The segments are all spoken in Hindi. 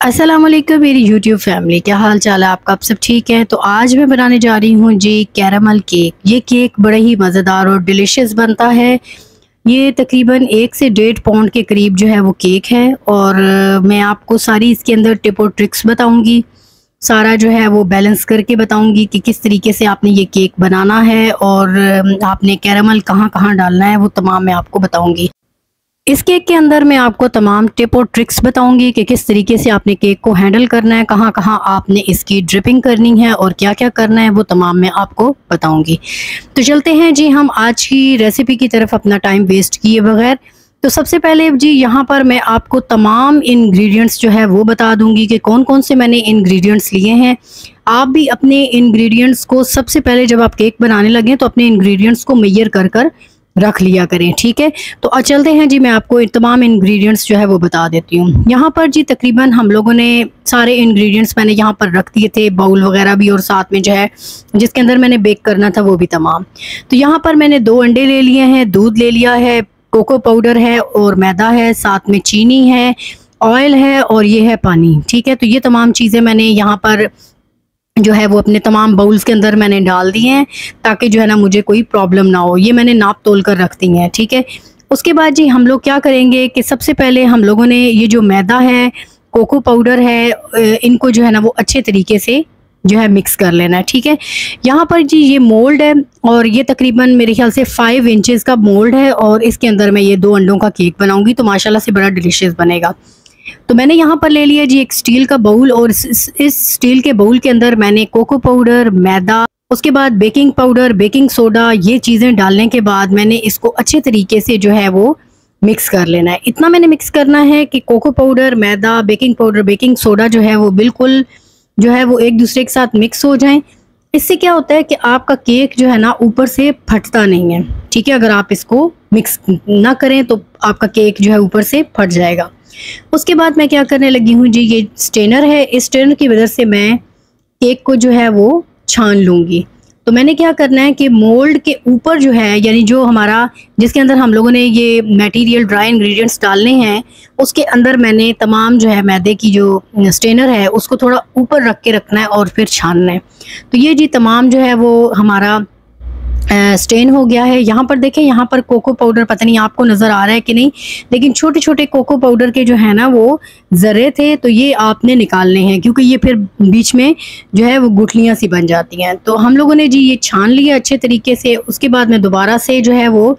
अस्सलाम वालेकुम मेरी यूट्यूब फैमिली, क्या हाल चाल है आपका? आप सब ठीक है? तो आज मैं बनाने जा रही हूँ जी कैरामल केक। ये केक बड़ा ही मज़ेदार और डिलीशियस बनता है। ये तकरीबन 1 से 1.5 पाउंड के करीब जो है वो केक है और मैं आपको सारी इसके अंदर टिप और ट्रिक्स बताऊंगी। सारा जो है वो बैलेंस करके बताऊंगी कि किस तरीके से आपने ये केक बनाना है और आपने कैरामल कहाँ कहाँ डालना है, वो तमाम मैं आपको बताऊंगी। इस केक के अंदर मैं आपको तमाम टिप और ट्रिक्स बताऊंगी कि किस तरीके से आपने केक को हैंडल करना है, कहाँ कहाँ आपने इसकी ड्रिपिंग करनी है और क्या क्या करना है, वो तमाम मैं आपको बताऊंगी। तो चलते हैं जी हम आज की रेसिपी की तरफ अपना टाइम वेस्ट किए बगैर। तो सबसे पहले जी यहाँ पर मैं आपको तमाम इंग्रेडिएंट्स जो है वो बता दूंगी कि कौन कौन से मैंने इंग्रेडिएंट्स लिए हैं। आप भी अपने इंग्रेडिएंट्स को सबसे पहले जब आप केक बनाने लगें तो अपने इंग्रेडिएंट्स को मेजर कर कर रख लिया करें, ठीक है। तो चलते हैं जी, मैं आपको तमाम इंग्रेडिएंट्स जो है वो बता देती हूँ। यहाँ पर जी तकरीबन हम लोगों ने सारे इंग्रेडिएंट्स मैंने यहाँ पर रख दिए थे, बाउल वगैरह भी, और साथ में जो है जिसके अंदर मैंने बेक करना था वो भी तमाम। तो यहाँ पर मैंने 2 अंडे ले लिए हैं, दूध ले लिया है, कोको पाउडर है और मैदा है, साथ में चीनी है, ऑयल है और ये है पानी, ठीक है। तो ये तमाम चीज़ें मैंने यहाँ पर जो है वो अपने तमाम बाउल्स के अंदर मैंने डाल दिए हैं ताकि जो है ना मुझे कोई प्रॉब्लम ना हो। ये मैंने नाप तोल कर रख दी हैं, ठीक है। उसके बाद जी हम लोग क्या करेंगे कि सबसे पहले हम लोगों ने ये जो मैदा है, कोको पाउडर है, इनको जो है ना वो अच्छे तरीके से जो है मिक्स कर लेना है, ठीक है। यहाँ पर जी ये मोल्ड है और ये तकरीबन मेरे ख्याल से 5 इंचेस का मोल्ड है और इसके अंदर मैं ये 2 अंडों का केक बनाऊंगी तो माशाल्लाह से बड़ा डिलीशियस बनेगा। तो मैंने यहाँ पर ले लिया जी एक स्टील का बाउल और इस स्टील के बाउल के अंदर मैंने कोको पाउडर, मैदा, उसके बाद बेकिंग पाउडर, बेकिंग सोडा, ये चीज़ें डालने के बाद मैंने इसको अच्छे तरीके से जो है वो मिक्स कर लेना है। इतना मैंने मिक्स करना है कि कोको पाउडर, मैदा, बेकिंग पाउडर, बेकिंग सोडा जो है वो बिल्कुल जो है वो एक दूसरे के साथ मिक्स हो जाएं। इससे क्या होता है कि आपका केक जो है ना ऊपर से फटता नहीं है, ठीक है। अगर आप इसको मिक्स ना करें तो आपका केक जो है ऊपर से फट जाएगा। उसके बाद मैं क्या करने लगी हूँ जी, ये स्ट्रेनर है, इस स्ट्रेनर की वजह से मैं केक को जो है वो छान लूँगी। तो मैंने क्या करना है कि मोल्ड के ऊपर जो है, यानी जो हमारा जिसके अंदर हम लोगों ने ये मटेरियल ड्राई इंग्रेडिएंट्स डालने हैं, उसके अंदर मैंने तमाम जो है मैदे की जो स्ट्रेनर है उसको थोड़ा ऊपर रख के रखना है और फिर छानना है। तो ये जी तमाम जो है वो हमारा स्टेन हो गया है। यहाँ पर देखें, यहाँ पर कोको पाउडर, पता नहीं आपको नज़र आ रहा है कि नहीं, लेकिन छोटे छोटे कोको पाउडर के जो है ना वो ज़रे थे, तो ये आपने निकालने हैं क्योंकि ये फिर बीच में जो है वो गुठलियाँ सी बन जाती हैं। तो हम लोगों ने जी ये छान लिया अच्छे तरीके से। उसके बाद मैं दोबारा से जो है वो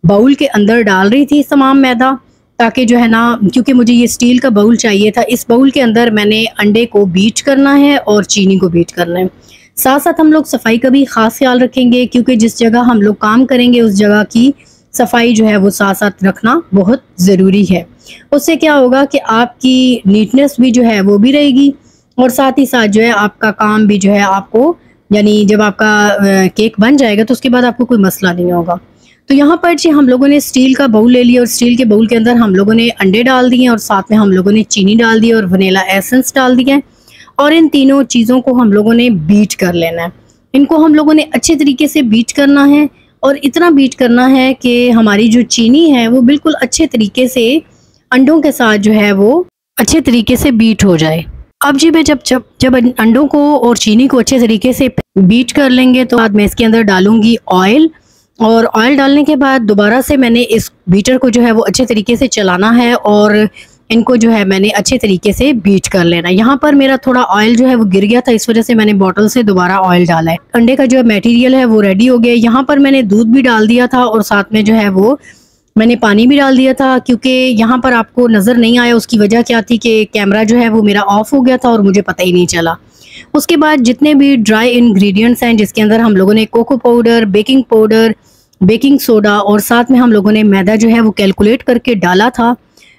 बाउल के अंदर डाल रही थी तमाम मैदा, ताकि जो है ना, क्योंकि मुझे ये स्टील का बाउल चाहिए था, इस बाउल के अंदर मैंने अंडे को बीट करना है और चीनी को बीट करना है। साथ साथ हम लोग सफाई का भी ख़ास ख्याल रखेंगे क्योंकि जिस जगह हम लोग काम करेंगे उस जगह की सफाई जो है वो साथ साथ रखना बहुत ज़रूरी है। उससे क्या होगा कि आपकी नीटनेस भी जो है वो भी रहेगी और साथ ही साथ जो है आपका काम भी जो है आपको, यानी जब आपका केक बन जाएगा तो उसके बाद आपको कोई मसला नहीं होगा। तो यहाँ पर जी हम लोगों ने स्टील का बाउल ले लिया और स्टील के बाउल के अंदर हम लोगों ने अंडे डाल दिए और साथ में हम लोगों ने चीनी डाल दी और वनीला एसेंस डाल दिया और इन तीनों चीज़ों को हम लोगों ने बीट कर लेना है। इनको हम लोगों ने अच्छे तरीके से बीट करना है और इतना बीट करना है कि हमारी जो चीनी है वो बिल्कुल अच्छे तरीके से अंडों के साथ जो है वो अच्छे तरीके से बीट हो जाए। अब जी मैं जब जब जब अंडों को और चीनी को अच्छे तरीके से बीट कर लेंगे तो बाद मैं इसके अंदर डालूंगी ऑयल, और ऑयल डालने के बाद दोबारा से मैंने इस बीटर को जो है वो अच्छे तरीके से चलाना है और इनको जो है मैंने अच्छे तरीके से बीट कर लेना। यहाँ पर मेरा थोड़ा ऑयल जो है वो गिर गया था, इस वजह से मैंने बॉटल से दोबारा ऑयल डाला है। अंडे का जो मटेरियल है वो रेडी हो गया। यहाँ पर मैंने दूध भी डाल दिया था और साथ में जो है वो मैंने पानी भी डाल दिया था, क्योंकि यहाँ पर आपको नज़र नहीं आया, उसकी वजह क्या थी कि कैमरा जो है वो मेरा ऑफ हो गया था और मुझे पता ही नहीं चला। उसके बाद जितने भी ड्राई इंग्रेडिएंट्स हैं जिसके अंदर हम लोगों ने cocoa powder, baking powder, baking soda और साथ में हम लोगों ने मैदा जो है वो कैलकुलेट करके डाला था,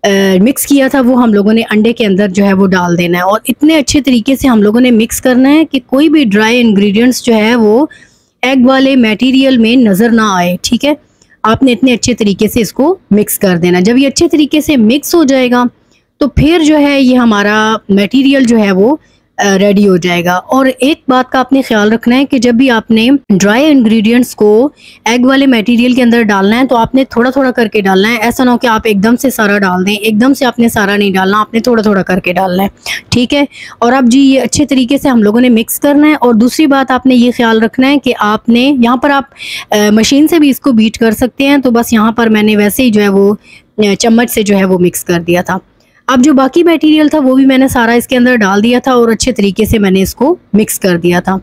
मिक्स किया था, वो हम लोगों ने अंडे के अंदर जो है वो डाल देना है और इतने अच्छे तरीके से हम लोगों ने मिक्स करना है कि कोई भी ड्राई इंग्रेडिएंट्स जो है वो एग वाले मटेरियल में नज़र ना आए, ठीक है। आपने इतने अच्छे तरीके से इसको मिक्स कर देना। जब ये अच्छे तरीके से मिक्स हो जाएगा तो फिर जो है ये हमारा मटेरियल जो है वो रेडी हो जाएगा। और एक बात का आपने ख्याल रखना है कि जब भी आपने ड्राई इंग्रेडिएंट्स को एग वाले मटेरियल के अंदर डालना है तो आपने थोड़ा थोड़ा करके डालना है। ऐसा ना हो कि आप एकदम से सारा डाल दें, एकदम से आपने सारा नहीं डालना, आपने थोड़ा थोड़ा करके डालना है, ठीक है। और अब जी ये अच्छे तरीके से हम लोगों ने मिक्स करना है। और दूसरी बात आपने ये ख्याल रखना है कि आपने यहाँ पर आप मशीन से भी इसको बीट कर सकते हैं, तो बस यहाँ पर मैंने वैसे ही जो है वो चम्मच से जो है वो मिक्स कर दिया था। अब जो बाकी मटेरियल था वो भी मैंने सारा इसके अंदर डाल दिया था और अच्छे तरीके से मैंने इसको मिक्स कर दिया था।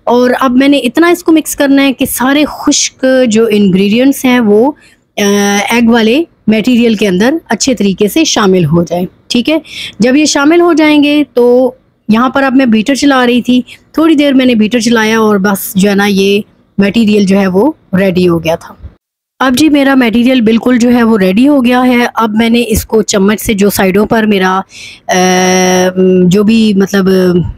और अब मैंने इतना इसको मिक्स करना है कि सारे खुश्क जो इंग्रेडिएंट्स हैं वो एग वाले मटेरियल के अंदर अच्छे तरीके से शामिल हो जाए, ठीक है। जब ये शामिल हो जाएंगे तो यहाँ पर अब मैं बीटर चला रही थी, थोड़ी देर मैंने बीटर चलाया और बस जो है ना ये मटेरियल जो है वो रेडी हो गया था। अब जी मेरा मटेरियल बिल्कुल जो है वो रेडी हो गया है। अब मैंने इसको चम्मच से जो साइडों पर मेरा जो भी मतलब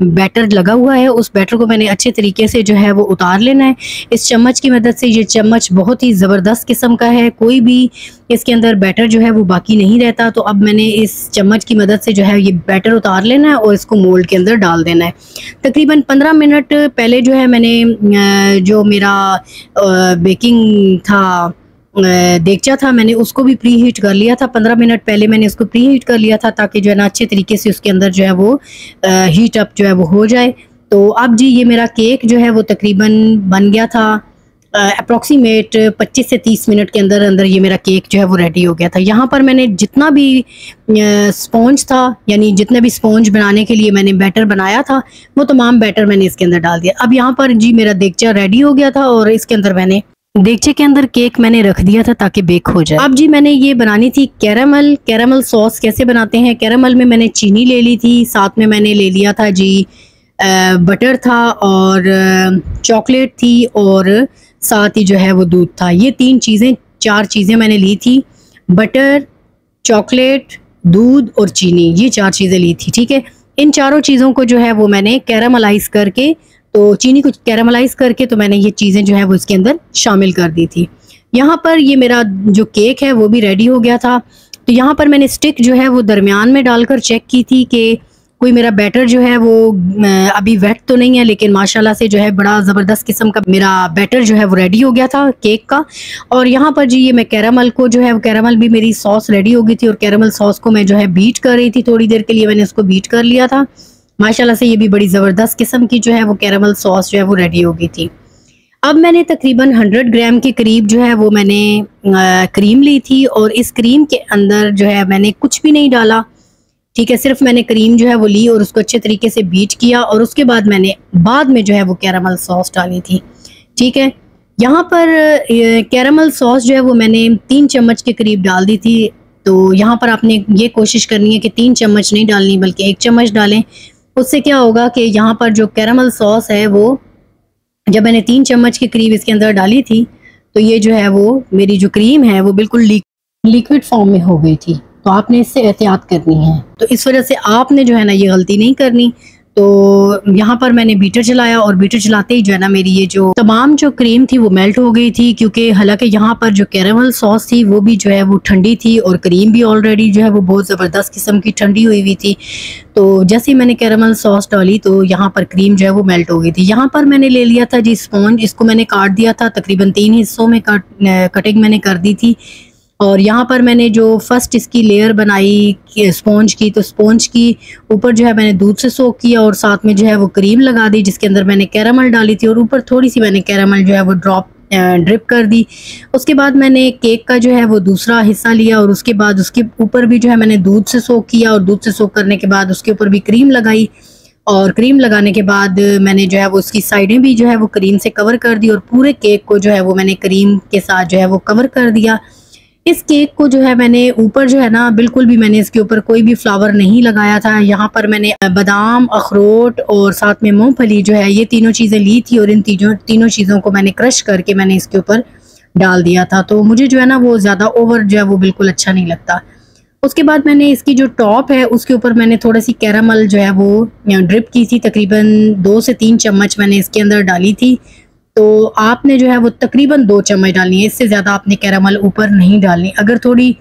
बैटर लगा हुआ है उस बैटर को मैंने अच्छे तरीके से जो है वो उतार लेना है इस चम्मच की मदद से। ये चम्मच बहुत ही ज़बरदस्त किस्म का है, कोई भी इसके अंदर बैटर जो है वो बाकी नहीं रहता। तो अब मैंने इस चम्मच की मदद से जो है ये बैटर उतार लेना है और इसको मोल्ड के अंदर डाल देना है। तकरीबन 15 मिनट पहले जो है मैंने जो मेरा बेकिंग था देगचा था मैंने उसको भी प्री हीट कर लिया था। 15 मिनट पहले मैंने उसको प्री हीट कर लिया था ताकि जो है ना अच्छे तरीके से उसके अंदर जो है वो हीट अप जो है वो हो जाए। तो अब जी ये मेरा केक जो है वो तकरीबन बन गया था अप्रॉक्सीमेट 25 से 30 मिनट के अंदर अंदर ये मेरा केक जो है वो रेडी हो गया था। यहाँ पर मैंने जितना भी स्पॉन्ज था यानी जितने भी स्पॉन्ज बनाने के लिए मैंने बैटर बनाया था वो तमाम बैटर मैंने इसके अंदर डाल दिया। अब यहाँ पर जी मेरा देगचा रेडी हो गया था और इसके अंदर मैंने देगचे के अंदर केक मैंने रख दिया था ताकि बेक हो जाए। अब जी मैंने ये बनानी थी कैरामल सॉस। कैसे बनाते हैं? कैरामल में मैंने चीनी ले ली थी, साथ में मैंने ले लिया था जी बटर था और चॉकलेट थी और साथ ही जो है वो दूध था। ये चार चीज़ें मैंने ली थी, बटर, चॉकलेट, दूध और चीनी, ये 4 चीज़ें ली थी, ठीक है। इन चारों चीज़ों को जो है वो मैंने कैरामलाइज करके तो चीनी को कैरामलाइज करके तो मैंने ये चीज़ें जो है वो इसके अंदर शामिल कर दी थी। यहाँ पर ये मेरा जो केक है वो भी रेडी हो गया था। तो यहाँ पर मैंने स्टिक जो है वो दरमियान में डालकर चेक की थी कि कोई मेरा बैटर जो है वो अभी वेट तो नहीं है, लेकिन माशाल्लाह से जो है बड़ा ज़बरदस्त किस्म का मेरा बैटर जो है वो रेडी हो गया था केक का। और यहाँ पर जी ये मैं कैरामल को जो है वो कैरामल भी मेरी सॉस रेडी हो गई थी और कैरामल सॉस को मैं जो है बीट कर रही थी, थोड़ी देर के लिए मैंने उसको बीट कर लिया था। माशाल्लाह से ये भी बड़ी ज़बरदस्त किस्म की जो है वो कैरामल सॉस जो है वो रेडी हो गई थी। अब मैंने तकरीबन 100 ग्राम के करीब जो है वो मैंने क्रीम ली थी और इस क्रीम के अंदर जो है मैंने कुछ भी नहीं डाला, ठीक है। सिर्फ मैंने क्रीम जो है वो ली और उसको अच्छे तरीके से बीट किया और उसके बाद मैंने बाद में जो है वो कैरामल सॉस डाली थी, ठीक है। यहाँ पर कैरामल सॉस जो है वो मैंने 3 चम्मच के करीब डाल दी थी। तो यहाँ पर आपने ये कोशिश करनी है कि 3 चम्मच नहीं डालनी बल्कि 1 चम्मच डालें। उससे क्या होगा कि यहाँ पर जो कैरामल सॉस है वो जब मैंने 3 चम्मच के करीब इसके अंदर डाली थी तो ये जो है वो मेरी जो क्रीम है वो बिल्कुल लिक्विड फॉर्म में हो गई थी। तो आपने इससे एहतियात करनी है, तो इस वजह से आपने जो है ना ये गलती नहीं करनी। तो यहाँ पर मैंने बीटर चलाया और बीटर चलाते ही जो है ना मेरी ये जो तमाम जो क्रीम थी वो मेल्ट हो गई थी, क्योंकि हालांकि यहाँ पर जो कैरामल सॉस थी वो भी जो है वो ठंडी थी और क्रीम भी ऑलरेडी जो है वो बहुत ज़बरदस्त किस्म की ठंडी हुई थी। तो जैसे ही मैंने कैरामल सॉस डाली तो यहाँ पर क्रीम जो है वो मेल्ट हो गई थी। यहाँ पर मैंने ले लिया था जी स्पॉन्ज, इसको मैंने काट दिया था, तकरीबन 3 हिस्सों में कटिंग मैंने कर दी थी। और यहाँ पर मैंने जो फर्स्ट इसकी लेयर बनाई स्पॉन्ज की, तो स्पॉन्ज की ऊपर जो है मैंने दूध से सोक किया और साथ में जो है वो क्रीम लगा दी जिसके अंदर मैंने कैरामल डाली थी और ऊपर थोड़ी सी मैंने कैरामल जो है वो ड्रिप कर दी। उसके बाद मैंने केक का जो है वो दूसरा हिस्सा लिया और उसके बाद उसके ऊपर भी जो है मैंने दूध से सोक किया और दूध से सोक करने के बाद उसके ऊपर भी क्रीम लगाई और क्रीम लगाने के बाद मैंने जो है वो उसकी साइडें भी जो है वो क्रीम से कवर कर दी और पूरे केक को जो है वो मैंने क्रीम के साथ जो है वो कवर कर दिया। इस केक को जो है मैंने ऊपर जो है ना बिल्कुल भी मैंने इसके ऊपर कोई भी फ्लावर नहीं लगाया था। यहाँ पर मैंने बादाम, अखरोट और साथ में मूंगफली जो है ये तीनों चीज़ें ली थी और इन तीनों चीज़ों को मैंने क्रश करके मैंने इसके ऊपर डाल दिया था। तो मुझे जो है ना वो ज़्यादा ओवर जो है वो बिल्कुल अच्छा नहीं लगता। उसके बाद मैंने इसकी जो टॉप है उसके ऊपर मैंने थोड़ी सी कैरामल जो है वो ड्रिप की थी, तकरीबन 2 से 3 चम्मच मैंने इसके अंदर डाली थी। तो आपने जो है वो तकरीबन 2 चम्मच डालनी है, इससे ज़्यादा आपने कैरामल ऊपर नहीं डालनी। अगर थोड़ी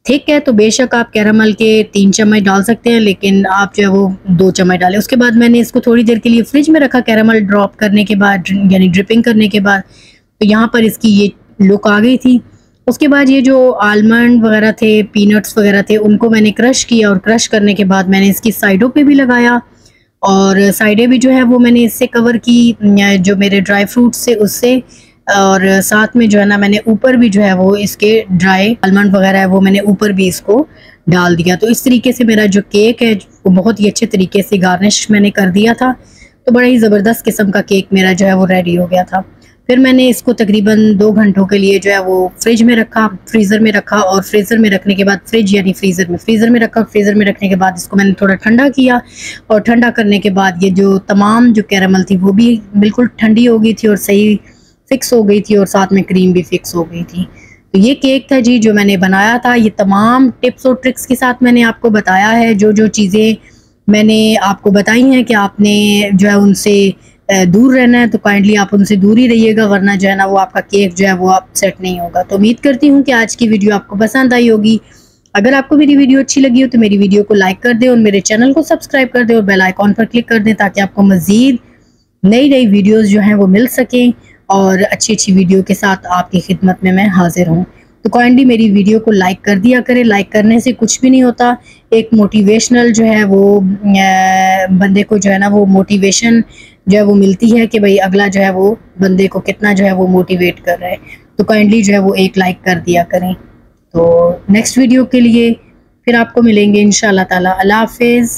थिक है तो बेशक आप कैरामल के 3 चम्मच डाल सकते हैं, लेकिन आप जो है वो 2 चम्मच डालें। उसके बाद मैंने इसको थोड़ी देर के लिए फ्रिज में रखा कैरामल ड्रॉप करने के बाद, यानी ड्रिपिंग करने के बाद। तो यहाँ पर इसकी ये लुक आ गई थी। उसके बाद ये जो आलमंड वगैरह थे, पीनट्स वगैरह थे, उनको मैंने क्रश किया और क्रश करने के बाद मैंने इसकी साइडों पे भी लगाया और साइडें भी जो है वो मैंने इससे कवर की, जो मेरे ड्राई फ्रूट्स से उससे। और साथ में जो है ना मैंने ऊपर भी जो है वो इसके ड्राई आलमंड वगैरह है वो मैंने ऊपर भी इसको डाल दिया। तो इस तरीके से मेरा जो केक है वो बहुत ही अच्छे तरीके से गार्निश मैंने कर दिया था। तो बड़ा ही ज़बरदस्त किस्म का केक मेरा जो है वो रेडी हो गया था। फिर मैंने इसको तकरीबन 2 घंटों के लिए जो है वो फ्रिज में रखा, फ्रीज़र में रखा। और फ्रीज़र में रखने के बाद, फ्रिज यानी फ्रीज़र में रखा। फ्रीज़र में रखने के बाद इसको मैंने थोड़ा ठंडा किया और ठंडा करने के बाद ये जो तमाम जो कैरामल थी वो भी बिल्कुल ठंडी हो गई थी और सही फिक्स हो गई थी और साथ में क्रीम भी फिक्स हो गई थी। तो ये केक था जी जो मैंने बनाया था। ये तमाम टिप्स और ट्रिक्स के साथ मैंने आपको बताया है। जो जो चीज़ें मैंने आपको बताई हैं कि आपने जो है उनसे दूर रहना है, तो काइंडली आप उनसे दूर ही रहिएगा, वरना जो है ना वो आपका केक जो है वो अपसेट नहीं होगा। तो उम्मीद करती हूँ कि आज की वीडियो आपको पसंद आई होगी। अगर आपको मेरी वीडियो अच्छी लगी हो तो मेरी वीडियो को लाइक कर दें और मेरे चैनल को सब्सक्राइब कर दें और बेल आइकॉन पर क्लिक कर दें, ताकि आपको मज़ीद नई नई वीडियोज़ जो हैं वो मिल सकें और अच्छी अच्छी वीडियो के साथ आपकी खिदमत में मैं हाजिर हूँ। तो काइंडली मेरी वीडियो को लाइक कर दिया करें। लाइक करने से कुछ भी नहीं होता, एक मोटिवेशनल जो है वो बंदे को जो है ना वो मोटिवेशन जो है वो मिलती है कि भाई अगला जो है वो बंदे को कितना जो है वो मोटिवेट कर रहा है। तो काइंडली जो है वो एक लाइक कर दिया करें। तो नेक्स्ट वीडियो के लिए फिर आपको मिलेंगे इंशाल्लाह ताला। अल्लाह हाफिज़।